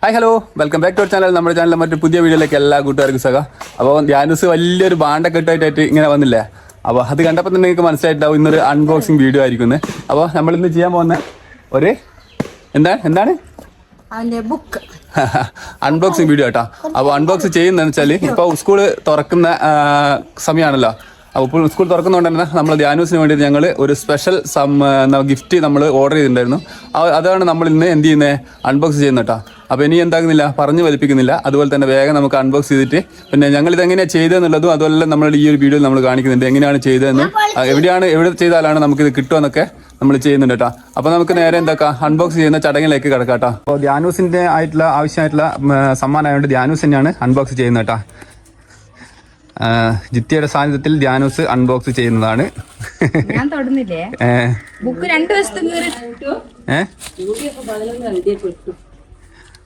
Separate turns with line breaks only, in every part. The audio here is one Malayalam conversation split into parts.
Hi hello, welcome back to our channel. നമ്മുടെ ചാനലിലെ മറ്റു പുതിയ വീഡിയോയിലേക്ക് എല്ലാ കൂട്ടുകാർക്കും സുഖം. അപ്പോൾ ധ്യാനൂസ് വലിയൊരു ബാണ്ടക്കെട്ടായിട്ട് ഇങ്ങനെ വന്നില്ലേ? അപ്പോൾ അത് കണ്ടപ്പോൾ തന്നെ നിങ്ങൾക്ക് മനസ്സിലായിട്ടുണ്ടാവും ഇന്നൊരു അൺബോക്സിങ് വീഡിയോ ആയിരിക്കും. അപ്പോൾ നമ്മളിന്ന് ചെയ്യാൻ പോകുന്ന ഒരു എന്താണ്
ബുക്ക്
അൺബോക്സിങ് വീഡിയോ കേട്ടോ. അപ്പോൾ അൺബോക്സ് ചെയ്യുന്നതെന്ന് വെച്ചാൽ ഇപ്പോൾ സ്കൂൾ തുറക്കുന്ന സമയമാണല്ലോ. അപ്പോൾ സ്കൂൾ തുറക്കുന്നതുകൊണ്ട് തന്നെ നമ്മൾ ധ്യാനൂസിന് വേണ്ടിയിട്ട് ഞങ്ങൾ ഒരു സ്പെഷ്യൽ ഗിഫ്റ്റ് നമ്മൾ ഓർഡർ ചെയ്തിട്ടുണ്ടായിരുന്നു. അതാണ് നമ്മൾ ഇന്ന് എന്ത് ചെയ്യുന്നത്, അൺബോക്സ് ചെയ്യുന്നത് കേട്ടോ. അപ്പോൾ ഇനി എന്താകുന്നില്ല, പറഞ്ഞു വലിപ്പിക്കുന്നില്ല. അതുപോലെ തന്നെ വേഗം നമുക്ക് അൺബോക്സ് ചെയ്തിട്ട് പിന്നെ ഞങ്ങൾ ഇതെങ്ങനെയാണ് ചെയ്തതെന്നുള്ളതും അതുപോലെ നമ്മൾ ഈ ഒരു വീഡിയോയിൽ നമ്മൾ കാണിക്കുന്നുണ്ട് എങ്ങനെയാണ് ചെയ്തതെന്നും എവിടെ ചെയ്താലാണ് നമുക്കിത് കിട്ടുമെന്നൊക്കെ നമ്മൾ ചെയ്യുന്നുണ്ട് കേട്ടോ. അപ്പോൾ നമുക്ക് നേരെ എന്താക്കാം, അൺബോക്സ് ചെയ്യുന്ന ചടങ്ങിലേക്ക് കിടക്കാം കേട്ടോ. അപ്പോൾ ധ്യാനൂസിൻ്റെ ആവശ്യമായിട്ടുള്ള സമ്മാനമായതുകൊണ്ട് ധ്യാനൂസ് തന്നെയാണ് അൺബോക്സ് ചെയ്യുന്നത് കേട്ടോ. ജിത്തിയുടെ സാന്നിധ്യത്തിൽ ധ്യാനൂസ് അൺബോക്സ് ചെയ്യുന്നതാണ്.
ഞാൻ തൊടുന്നില്ലേ ബുക്ക് 2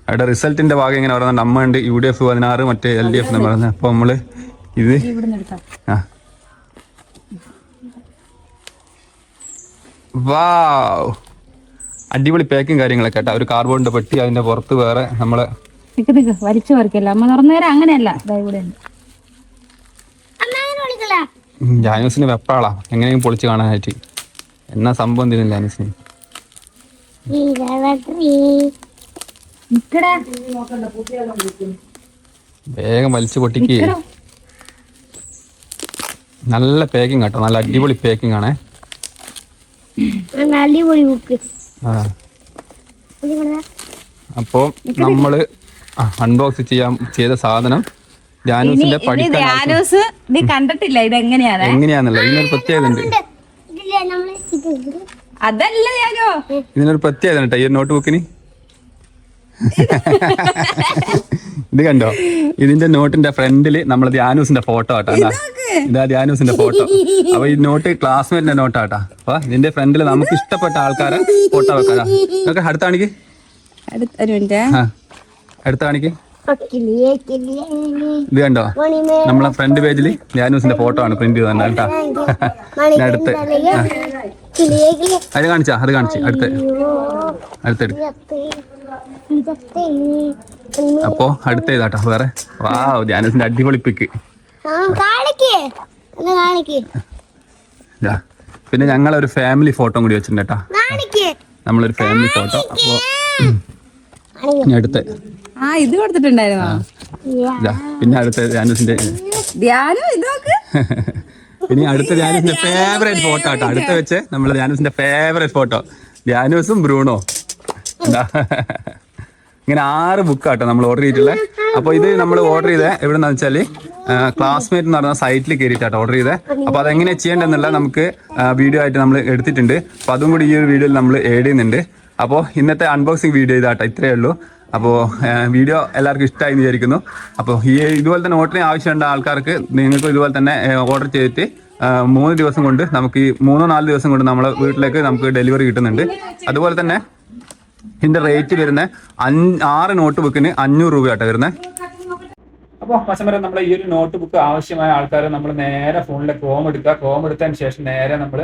അവിടെ റിസൾട്ടിന്റെ ഭാഗം ഇങ്ങനെ പറയുന്നുണ്ട്. അമ്മ ഉണ്ട് UDF 16 മറ്റേ LDF എന്ന് പറയുന്നത്. അപ്പൊ നമ്മള് ഇത് വാവ്, അടിപൊളി പാക്കിങ് കാര്യങ്ങളൊക്കെ കേട്ടോ. ഒരു കാർബോർഡിന്റെ പെട്ടി, അതിന്റെ പുറത്ത് വേറെ നമ്മളെ
വലിച്ചു പറിക്കല്ല അമ്മ തുറന്നേരം അങ്ങനെയല്ല.
ജാനൂസിന് വെപ്പാളാ എങ്ങനെയും പൊളിച്ച് കാണാനായിട്ട്. എന്നാ സംഭവം എന്തിനും ജാനൂസിന് വേഗം വലിച്ചു പൊട്ടിക്ക്. നല്ല പാക്കിങ് കേട്ടോ, നല്ല അടിപൊളി പാക്കിങ് ആണേ. അപ്പോ നമ്മള് അൺബോക്സ് ചെയ്ത സാധനം ധ്യാനൂസിന്റെ
കണ്ടിട്ടില്ല ഇത്
എങ്ങനെയാന്നല്ല. ഇതിനൊരു പ്രത്യേകത ഉണ്ട്.
അതല്ല
ഇതിനൊരു പ്രത്യേകത കേട്ടോ ഈ നോട്ട് ബുക്കിന്. ഇത് കണ്ടോ, ഇതിന്റെ നോട്ടിന്റെ ഫ്രണ്ടില് നമ്മൾ ധ്യാനൂസിന്റെ ഫോട്ടോ ആട്ടോ. ഇതാ ധ്യാനൂസിന്റെ ഫോട്ടോ. അപ്പൊ ഈ നോട്ട് ക്ലാസ്മേറ്റിന്റെ നോട്ടാട്ടാ. അപ്പൊ ഇതിന്റെ ഫ്രണ്ടില് നമുക്ക് ഇഷ്ടപ്പെട്ട ആൾക്കാരെ ഫോട്ടോ വെക്കാതാ. ഇതൊക്കെ അടുത്ത കാണിക്ക്, അടുത്ത കാണിക്ക്. ഇത് കണ്ടോ, നമ്മളെ ഫ്രണ്ട് പേജില് ധ്യാനൂസിന്റെ ഫോട്ടോ ആണ് പ്രിന്റ് ചെയ്ത് തന്നെ കേട്ടാ. അടുത്ത് അത് കാണിച്ചാ, അത് കാണിച്ച് അടുത്തെടു. അപ്പോ അടുത്ത ഇതാട്ടോ വേറെ. വാവ്, ധ്യാനൂസിന്റെ അടിപൊളി പിക്ക്. പിന്നെ ഞങ്ങളൊരു ഫാമിലി ഫോട്ടോ കൂടി വെച്ചിട്ടുണ്ട് കേട്ടാ. നമ്മളൊരു ഫാമിലി ഫോട്ടോ. അപ്പോ അടുത്ത
ഇത് കൊടുത്തിട്ടുണ്ടായിരുന്നോ?
പിന്നെ അടുത്ത ധ്യാനൂസിന്റെ പിന്നെ അടുത്ത ധ്യാനൂസിന്റെ ഫേവറേറ്റ് ഫോട്ടോ ആട്ടോ. അടുത്ത വെച്ച് നമ്മള് ധ്യാനൂസിന്റെ ഫേവറേറ്റ് ഫോട്ടോ, ധ്യാനൂസും ബ്രൂണോ. ഇങ്ങനെ 6 ബുക്കാട്ടോ നമ്മൾ ഓർഡർ ചെയ്തിട്ടുള്ളത്. അപ്പൊ ഇത് നമ്മൾ ഓർഡർ ചെയ്തത് എവിടെന്ന് വെച്ചാല് ക്ലാസ്മേറ്റ് എന്ന് പറഞ്ഞ സൈറ്റിൽ കയറിയിട്ടാട്ടോ ഓർഡർ ചെയ്തത്. അപ്പൊ അതെങ്ങനെ ചെയ്യേണ്ടതെന്നുള്ള നമുക്ക് വീഡിയോ ആയിട്ട് നമ്മൾ എടുത്തിട്ടുണ്ട്. അപ്പൊ അതും കൂടി ഈ ഒരു വീഡിയോയിൽ നമ്മൾ ആഡ് ചെയ്യുന്നുണ്ട്. അപ്പോൾ ഇന്നത്തെ അൺബോക്സിങ് വീഡിയോ ഇതാട്ടോ, ഇത്രയേ ഉള്ളൂ. അപ്പോൾ വീഡിയോ എല്ലാവർക്കും ഇഷ്ടമായി എന്ന് വിചാരിക്കുന്നു. അപ്പോൾ ഇതുപോലെ തന്നെ ഓർഡറിന് ആവശ്യമുള്ള ആൾക്കാർക്ക് നിങ്ങൾക്ക് ഇതുപോലെ തന്നെ ഓർഡർ ചെയ്തിട്ട് 3 ദിവസം കൊണ്ട് നമുക്ക് 3-4 ദിവസം കൊണ്ട് നമ്മളെ വീട്ടിലേക്ക് നമുക്ക് ഡെലിവറി കിട്ടുന്നുണ്ട്. അതുപോലെ തന്നെ ഇതിൻ്റെ റേറ്റ് വരുന്ന 6 നോട്ട് ബുക്കിന് 500 രൂപയാട്ടോ വരുന്നത്. അപ്പോൾ കസ്റ്റമറെ നമ്മൾ ഈ ഒരു നോട്ട് ബുക്ക് ആവശ്യമായ ആൾക്കാർ നമ്മൾ നേരെ ഫോണിലെ ക്രോം എടുക്കുക. ക്രോം എടുത്തതിന് ശേഷം നേരെ നമ്മൾ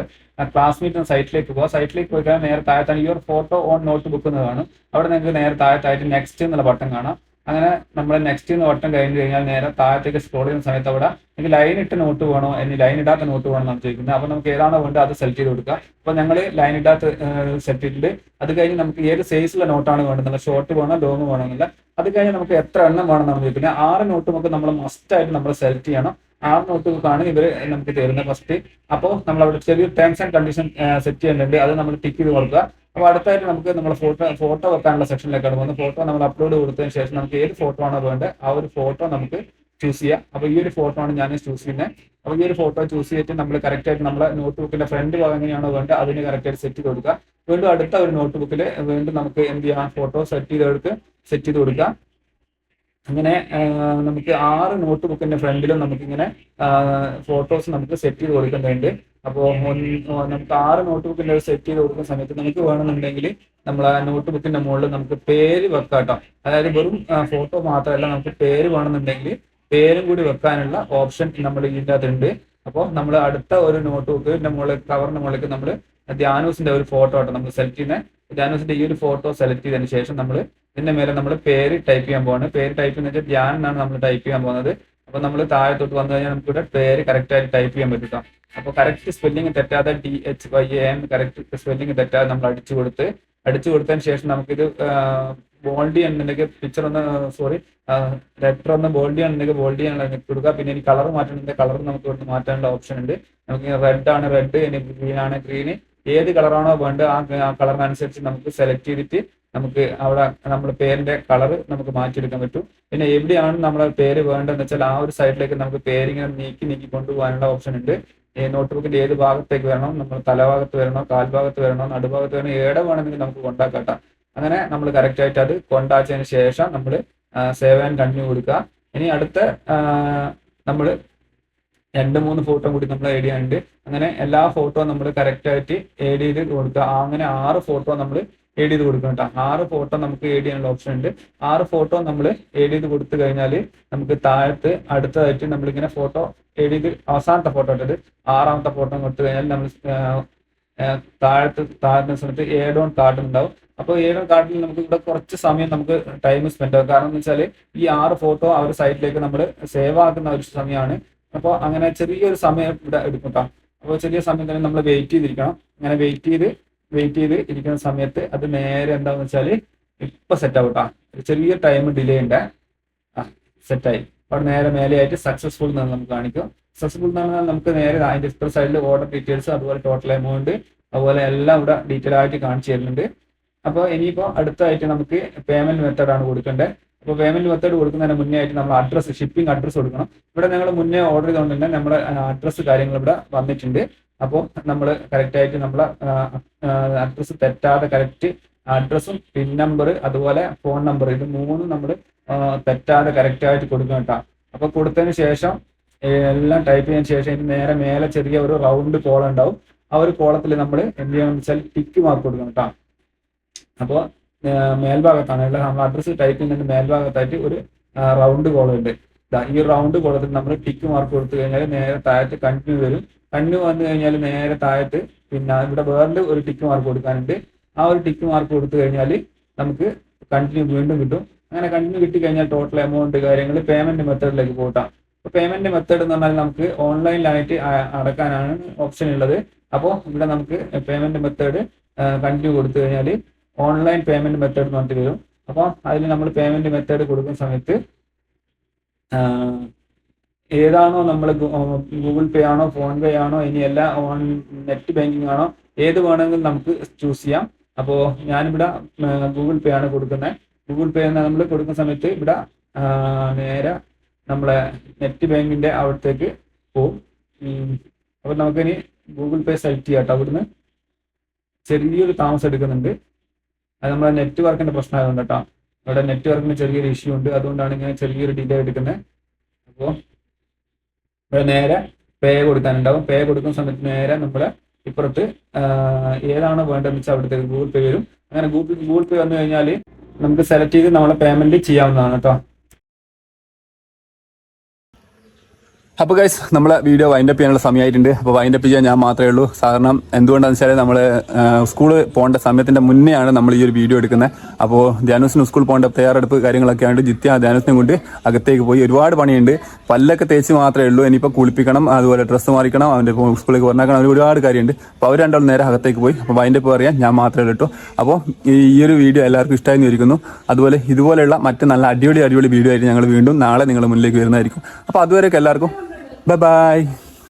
ക്ലാസ്മേറ്റ് സൈറ്റിലേക്ക് പോകുക. സൈറ്റിലേക്ക് പോയി കഴിഞ്ഞാൽ നേരെ താഴത്താണ് ഈ ഒരു ഫോട്ടോ ഓൺ നോട്ട് ബുക്ക് എന്ന് കാണും. അവിടെ നിങ്ങൾക്ക് നേരെ താഴത്തായിട്ട് നെക്സ്റ്റ് എന്നുള്ള ബട്ടൺ കാണാം. അങ്ങനെ നമ്മൾ നെക്സ്റ്റ് എന്ന് ബട്ടൺ കഴിഞ്ഞ് കഴിഞ്ഞാൽ നേരെ താഴത്തേക്ക് സ്ക്രോൾ ചെയ്യുന്ന സമയത്ത് അവിടെ എനിക്ക് ലൈൻ ഇട്ട നോട്ട് വേണോ, ഇനി ലൈൻ ഇടാത്ത നോട്ട് വേണോ എന്നാണ് ചോദിക്കുന്നത്. അപ്പോൾ നമുക്ക് ഏതാണോ വേണ്ടത് അത് സെലക്ട് ചെയ്ത് കൊടുക്കുക. അപ്പോൾ ഞങ്ങൾ ലൈൻ ഇടാത്ത സെലക്ട് ചെയ്തിട്ട് അത് കഴിഞ്ഞ് നമുക്ക് ഏത് സൈസിലുള്ള നോട്ടാണ് വേണ്ടത്, ഷോർട്ട് വേണോ ലോങ് വേണോ എന്നില്ല. അത് കഴിഞ്ഞ് നമുക്ക് എത്ര എണ്ണം വേണമെന്നാണ് ചോദിക്കുന്നത്. 6 നോട്ട് നമുക്ക് നമ്മൾ മസ്റ്റായിട്ട് നമ്മൾ സെലക്ട് ചെയ്യണം. 6 നോട്ട് ബുക്കാണ് ഇവർ നമുക്ക് തരുന്നത് ഫസ്റ്റ്. അപ്പോൾ നമ്മൾ അവിടെ ചെറിയൊരു ടേംസ് ആൻഡ് കണ്ടീഷൻ സെറ്റ് ചെയ്യുന്നുണ്ട്, അത് നമ്മൾ ടിക്ക് ചെയ്ത് കൊടുക്കുക. അപ്പോൾ അടുത്തായിട്ട് നമുക്ക് നമ്മൾ ഫോട്ടോ വെക്കാനുള്ള സെക്ഷനിലേക്കാണ് പോകുന്നത്. ഫോട്ടോ നമ്മൾ അപ്ലോഡ് കൊടുത്തതിന് ശേഷം നമുക്ക് ഏത് ഫോട്ടോ ആണോ വേണ്ടത് ആ ഒരു ഫോട്ടോ നമുക്ക് ചൂസ് ചെയ്യാം. അപ്പോൾ ഈ ഒരു ഫോട്ടോ ആണ് ഞാൻ ചൂസ് ചെയ്യുന്നത്. അപ്പോൾ ഈ ഒരു ഫോട്ടോ ചൂസ് ചെയ്തിട്ട് നമ്മൾ കറക്റ്റ് ആയിട്ട് നമ്മളെ നോട്ട് ബുക്കിന്റെ ഫ്രണ്ട് ഭാഗം എങ്ങനെയാണോ വേണ്ടത് അതിന് കറക്റ്റ് ആയിട്ട് സെറ്റ് ചെയ്ത് കൊടുക്കുക. വീണ്ടും അടുത്ത ഒരു നോട്ട് ബുക്കിൽ വീണ്ടും നമുക്ക് എന്ത് ചെയ്യാം, ഫോട്ടോ സെറ്റ് ചെയ്ത് കൊടുക്കുക. അങ്ങനെ നമുക്ക് 6 നോട്ട് ബുക്കിന്റെ ഫ്രണ്ടിലും നമുക്കിങ്ങനെ ഫോട്ടോസ് നമുക്ക് സെറ്റ് ചെയ്ത് കൊടുക്കുന്നുണ്ട്. അപ്പോൾ നമുക്ക് 6 നോട്ട് ബുക്കിന്റെ സെറ്റ് ചെയ്ത് കൊടുക്കുന്ന സമയത്ത് നമുക്ക് വേണമെന്നുണ്ടെങ്കിൽ നമ്മൾ ആ നോട്ട് ബുക്കിന്റെ മുകളിൽ നമുക്ക് പേര് വെക്കാം കേട്ടോ. അതായത് വെറും ഫോട്ടോ മാത്രമല്ല, നമുക്ക് പേര് വേണമെന്നുണ്ടെങ്കിൽ പേരും കൂടി വെക്കാനുള്ള ഓപ്ഷൻ നമ്മൾ ഇതിൻ്റെ അകത്തുണ്ട്. അപ്പോൾ നമ്മൾ അടുത്ത ഒരു നോട്ട് ബുക്കിന്റെ മുകളിൽ കവറിന്റെ മുകളിലേക്ക് നമ്മൾ ധ്യാനൂസിന്റെ ഒരു ഫോട്ടോ ആട്ടോ നമ്മൾ സെലക്ട് ചെയ്യുന്നത്. ധ്യാനൂസിന്റെ ഈ ഒരു ഫോട്ടോ സെലക്ട് ചെയ്തതിന് ശേഷം നമ്മൾ ഇതിന്റെ മേലെ നമ്മൾ പേര് ടൈപ്പ് ചെയ്യാൻ പോകുന്നത്. പേര് ടൈപ്പ് ചെയ്യുന്ന വെച്ചാൽ ധ്യാൻ എന്നാണ് നമ്മൾ ടൈപ്പ് ചെയ്യാൻ പോകുന്നത്. അപ്പൊ നമ്മൾ താഴത്തോട്ട് വന്നു കഴിഞ്ഞാൽ നമുക്ക് ഇവിടെ പേര് കറക്റ്റ് ആയിട്ട് ടൈപ്പ് ചെയ്യാൻ പറ്റും. അപ്പോൾ കറക്റ്റ് സ്പെല്ലിംഗ് തെറ്റാതെ DHYAN കറക്റ്റ് സ്പെല്ലിംഗ് തെറ്റാതെ നമ്മൾ അടിച്ചു കൊടുത്തതിന് ശേഷം നമുക്കിത് ബോൾഡ് എന്നുണ്ടെങ്കിൽ പിക്ചർ ഒന്ന് ലെറ്റർ ഒന്ന് ബോൾഡ് ചെയ്യാനുണ്ടെങ്കിൽ ബോൾഡ് ചെയ്യാൻ കൊടുക്കുക. പിന്നെ ഇനി കളർ മാറ്റണമെങ്കിൽ കളർ നമുക്ക് ഇവിടുന്ന് മാറ്റാനുള്ള ഓപ്ഷൻ ഉണ്ട്. നമുക്ക് റെഡ് ആണ് റെഡ്, ഇനി ഗ്രീൻ ആണ് ഗ്രീൻ, ഏത് കളറാണോ വേണ്ടത് ആ കളറിനനുസരിച്ച് നമുക്ക് സെലക്ട് ചെയ്തിട്ട് നമുക്ക് അവിടെ നമ്മുടെ പേരിന്റെ കളർ നമുക്ക് മാറ്റിയെടുക്കാൻ പറ്റും. പിന്നെ എവിടെയാണ് നമ്മളെ പേര് വേണ്ടതെന്ന് വെച്ചാൽ ആ ഒരു സൈഡിലേക്ക് നമുക്ക് പേരിങ്ങനെ നീക്കി കൊണ്ടുപോകാനുള്ള ഓപ്ഷൻ ഉണ്ട്. നോട്ട് ബുക്കിന്റെ ഏത് ഭാഗത്തേക്ക് വരണം, നമ്മൾ തലഭാഗത്ത് വരണോ, കാൽഭാഗത്ത് വരണോ, നടുഭാഗത്ത് വരണോ, ഏടെ വേണമെങ്കിൽ നമുക്ക് കൊണ്ടാക്കട്ടെ. അങ്ങനെ നമ്മൾ കറക്റ്റ് ആയിട്ട് അത് കൊണ്ടാച്ചതിന് ശേഷം നമ്മൾ സേവ് ആൻഡ് കണ്ടിന്യൂ കൊടുക്കുക. ഇനി അടുത്ത നമ്മൾ 2-3 ഫോട്ടോ കൂടി നമ്മൾ ആഡ് ചെയ്യാനുണ്ട്. അങ്ങനെ എല്ലാ ഫോട്ടോ നമ്മൾ കറക്റ്റ് ആയിട്ട് ആഡ് ചെയ്ത് കൊടുക്കുക. അങ്ങനെ 6 ഫോട്ടോ നമ്മൾ ആഡ് ചെയ്ത് കൊടുക്കണം കേട്ടോ. 6 ഫോട്ടോ നമുക്ക് ആഡ് ചെയ്യാനുള്ള ഓപ്ഷൻ ഉണ്ട്. 6 ഫോട്ടോ നമ്മൾ ആഡ് ചെയ്ത് കൊടുത്തു കഴിഞ്ഞാൽ നമുക്ക് താഴത്ത് അടുത്തതായിട്ട് നമ്മളിങ്ങനെ ഫോട്ടോ ആഡ് ചെയ്ത് അവസാനത്തെ ഫോട്ടോ ഇട്ടത് 6ാമത്തെ ഫോട്ടോ കൊടുത്തു കഴിഞ്ഞാൽ നമ്മൾ താഴത്തെ സമയത്ത് ഏഡ് ഓൺ കാർഡ് ഉണ്ടാവും. അപ്പോൾ ഏഡ് ഓൺ കാർഡിൽ നമുക്ക് ഇവിടെ കുറച്ച് സമയം നമുക്ക് ടൈം സ്പെൻഡ് ആവും. കാരണം എന്ന് വെച്ചാൽ ഈ 6 ഫോട്ടോ ആ ഒരു സൈറ്റിലേക്ക് നമ്മൾ സേവ് ആക്കുന്ന ഒരു സമയമാണ്. അപ്പോൾ അങ്ങനെ ചെറിയൊരു സമയം ഇവിടെ എടുക്കും കേട്ടോ. അപ്പോൾ ചെറിയ സമയം തന്നെ നമ്മൾ വെയിറ്റ് ചെയ്തിരിക്കണം. അങ്ങനെ വെയിറ്റ് ചെയ്ത് ഇരിക്കുന്ന സമയത്ത് അത് നേരെ എന്താണെന്ന് വെച്ചാൽ ഇപ്പൊ സെറ്റ് ആവും കേട്ടോ. ചെറിയ ടൈം ഡിലേ ഉണ്ട്. സെറ്റായി. അവിടെ നേരെ മേലെയായിട്ട് സക്സസ്ഫുൾ എന്ന് നമുക്ക് കാണിക്കും. സക്സസ്ഫുൾ എന്ന് പറഞ്ഞാൽ നമുക്ക് നേരെ അതിന്റെ ഇപ്പുറ സൈഡിൽ ഓർഡർ ഡീറ്റെയിൽസ്, അതുപോലെ ടോട്ടൽ എമൗണ്ട്, അതുപോലെ എല്ലാം ഇവിടെ ഡീറ്റെയിൽ ആയിട്ട് കാണിച്ചു തരുന്നുണ്ട്. അപ്പോൾ ഇനിയിപ്പോൾ അടുത്തായിട്ട് നമുക്ക് പേയ്മെന്റ് മെത്തേഡ് ആണ് കൊടുക്കേണ്ടത്. അപ്പോൾ പേയ്മെന്റ് മെത്തേഡ് കൊടുക്കുന്നതിന് മുന്നേ ആയിട്ട് നമ്മൾ അഡ്രസ്സ്, ഷിപ്പിംഗ് അഡ്രസ്സ് കൊടുക്കണം. ഇവിടെ ഞങ്ങൾ മുന്നേ ഓർഡർ ചെയ്തുകൊണ്ട് തന്നെ നമ്മുടെ അഡ്രസ്സ് കാര്യങ്ങൾ ഇവിടെ വന്നിട്ടുണ്ട്. അപ്പോൾ നമ്മൾ കറക്റ്റ് ആയിട്ട് നമ്മളെ അഡ്രസ്സ് തെറ്റാതെ കറക്റ്റ് അഡ്രസ്സും പിൻ നമ്പർ അതുപോലെ ഫോൺ നമ്പർ ഇത് 3 നമ്മൾ തെറ്റാതെ കറക്റ്റ് ആയിട്ട് കൊടുക്കണം കേട്ടോ. അപ്പോൾ കൊടുത്തതിന് ശേഷം എല്ലാം ടൈപ്പ് ചെയ്തതിന് ശേഷം ഇനി നേരെ മേലെ ചെറിയ ഒരു റൗണ്ട് കോളം ഉണ്ടാവും. ആ ഒരു കോളത്തിൽ നമ്മൾ എന്ത് ചെയ്യണമെന്ന് വെച്ചാൽ ടിക്ക് മാർക്ക് കൊടുക്കണം കേട്ടോ. അപ്പോൾ മേൽഭാഗത്താണ് നമ്മൾ അഡ്രസ്സ് ടൈപ്പ് ചെയ്യുന്നതിന്റെ മേൽഭാഗത്തായിട്ട് ഒരു റൗണ്ട് കോളം ഉണ്ട്. ഈ റൗണ്ട് കോളത്തിൽ നമ്മൾ ടിക്ക് മാർക്ക് കൊടുത്തു കഴിഞ്ഞാൽ നേരെ താഴത്ത് കണ്ടിന്യൂ വരും. കണ്ടിന്യൂ വന്നു കഴിഞ്ഞാൽ നേരെ താഴത്ത് പിന്നെ ഇവിടെ വേറെ ഒരു ടിക്ക് മാർക്ക് കൊടുക്കാനുണ്ട്. ആ ഒരു ടിക്ക് മാർക്ക് കൊടുത്തു കഴിഞ്ഞാൽ നമുക്ക് കണ്ടിന്യൂ വീണ്ടും കിട്ടും. അങ്ങനെ കണ്ടിന്യൂ കിട്ടി കഴിഞ്ഞാൽ ടോട്ടൽ എമൗണ്ട് കാര്യങ്ങൾ പേയ്മെന്റ് മെത്തേഡിലേക്ക് പോകാം. അപ്പോൾ പേയ്മെന്റ് മെത്തേഡ് എന്ന് പറഞ്ഞാൽ നമുക്ക് ഓൺലൈനിലായിട്ട് അടക്കാനാണ് ഓപ്ഷൻ ഉള്ളത്. അപ്പോൾ ഇവിടെ നമുക്ക് പേയ്മെന്റ് മെത്തേഡ് കണ്ടിന്യൂ കൊടുത്തു കഴിഞ്ഞാൽ ഓൺലൈൻ പേയ്മെന്റ് മെത്തേഡ് എന്ന് പറഞ്ഞിട്ട് വരും. അപ്പോൾ അതിൽ നമ്മൾ പേയ്മെന്റ് മെത്തേഡ് കൊടുക്കുന്ന സമയത്ത് ഏതാണോ നമ്മൾ ഗൂഗിൾ പേ ആണോ ഫോൺ പേ ആണോ ഇനി എല്ലാം നെറ്റ് ബാങ്കിങ് ആണോ ഏത് വേണമെങ്കിലും നമുക്ക് ചൂസ് ചെയ്യാം. അപ്പോൾ ഞാനിവിടെ ഗൂഗിൾ പേ ആണ് കൊടുക്കുന്നത്. ഗൂഗിൾ പേ നമ്മൾ കൊടുക്കുന്ന സമയത്ത് ഇവിടെ നേരെ നമ്മളെ നെറ്റ് ബാങ്കിന്റെ അവിടത്തേക്ക് പോകും. അപ്പോൾ നമുക്കിനി ഗൂഗിൾ പേ സെലക്ട് ചെയ്യാം കേട്ടോ. അവിടുന്ന് ചെറിയൊരു താമസം എടുക്കുന്നുണ്ട്. അത് നമ്മളെ നെറ്റ്വർക്കിന്റെ പ്രശ്നമായതുകൊണ്ട് കേട്ടോ. അവിടെ നെറ്റ്വർക്കിന് ചെറിയൊരു ഇഷ്യൂ ഉണ്ട്. അതുകൊണ്ടാണ് ഇങ്ങനെ ചെറിയൊരു ഡിലേ എടുക്കുന്നത്. അപ്പോൾ ഇവിടെ നേരെ പേ കൊടുക്കാനുണ്ടാവും. പേ കൊടുക്കുന്ന സമയത്ത് നേരെ നമ്മളെ ഇപ്പുറത്ത് ഏതാണോ വേണ്ടതെന്ന് വെച്ചാൽ അവിടുത്തെ ഗൂഗിൾ പേ വരും. അങ്ങനെ ഗൂഗിൾ പേ വന്നു കഴിഞ്ഞാൽ നമുക്ക് സെലക്ട് ചെയ്ത് നമ്മളെ പേയ്മെന്റ് ചെയ്യാവുന്നതാണ് കേട്ടോ.
അപ്പോൾ ഗൈസ് നമ്മളെ വീഡിയോ വൈൻഡപ്പ് ചെയ്യാനുള്ള സമയമായിട്ടുണ്ട്. അപ്പോൾ വൈൻഡപ്പ് ചെയ്യാൻ ഞാൻ മാത്രമേ ഉള്ളൂ. കാരണം എന്തുകൊണ്ടാണെന്ന് വെച്ചാൽ നമ്മൾ സ്കൂൾ പോകേണ്ട സമയത്തിന്റെ മുന്നെയാണ് നമ്മൾ ഈ ഒരു വീഡിയോ എടുക്കുന്നത്. അപ്പോൾ ധ്യാനൂസിന് സ്കൂൾ പോകേണ്ട തയ്യാറെടുപ്പ് കാര്യങ്ങളൊക്കെ ആയിട്ട് ജിത്യ ധ്യാനൂസിനെ കൊണ്ട് അകത്തേക്ക് പോയി. ഒരുപാട് പണിയുണ്ട്. പല്ലൊക്കെ തേച്ച് മാത്രമേ ഉള്ളൂ. ഇനിയിപ്പോൾ കുളിപ്പിക്കണം, അതുപോലെ ഡ്രസ്സ് മാറിക്കണം, അവൻ്റെ സ്കൂളിലേക്ക് പറഞ്ഞേക്കണം, അവർ ഒരുപാട് കാര്യമുണ്ട്. അപ്പോൾ അവർ രണ്ടാളും നേരെ അകത്തേക്ക് പോയി. അപ്പോൾ വൈൻഡപ്പ് പറയാൻ ഞാൻ മാത്രമേ ഉള്ളൂ കേട്ടോ. അപ്പോൾ ഈ ഒരു വീഡിയോ എല്ലാവർക്കും ഇഷ്ടമായി ഇരിക്കുന്നു. അതുപോലെ ഇതുപോലെയുള്ള മറ്റ് നല്ല അടിപൊളി വീഡിയോ ആയിട്ട് ഞങ്ങൾ വീണ്ടും നാളെ നിങ്ങളുടെ മുന്നിലേക്ക് വരുന്നതായിരിക്കും. അപ്പോൾ അതുവരെയൊക്കെ എല്ലാവർക്കും ബൈ ബൈ.